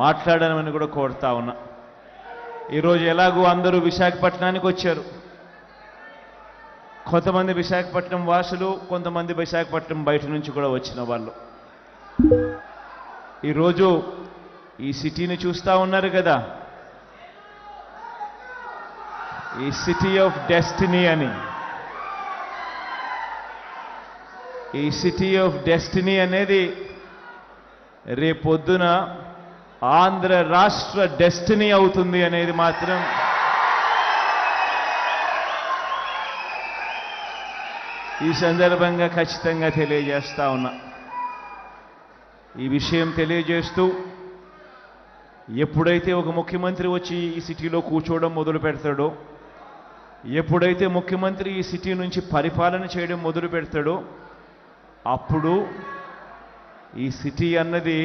మాట్లాడమని కూడా కోరుతా ఉన్నా. ఈరోజు ఎలాగూ అందరూ విశాఖపట్నానికి వచ్చారు. కొంతమంది విశాఖపట్నం వాసులు, కొంతమంది విశాఖపట్నం బయట నుంచి కూడా వచ్చిన వాళ్ళు. ఈరోజు ఈ సిటీని చూస్తూ ఉన్నారు కదా, ఈ సిటీ ఆఫ్ డెస్టినీ అని. ఈ సిటీ ఆఫ్ డెస్టినీ అనేది రేపొద్దున ఆంధ్ర రాష్ట్ర డెస్టినీ అవుతుంది అనేది మాత్రం ఈ సందర్భంగా ఖచ్చితంగా తెలియజేస్తా ఉన్నా. ఈ విషయం తెలియజేస్తూ ఎప్పుడైతే ఒక ముఖ్యమంత్రి వచ్చి ఈ సిటీలో కూర్చోవడం మొదలు పెడతాడో, ఎప్పుడైతే ముఖ్యమంత్రి ఈ సిటీ నుంచి పరిపాలన చేయడం మొదలు పెడతాడో, అప్పుడు ఈ సిటీ అన్నది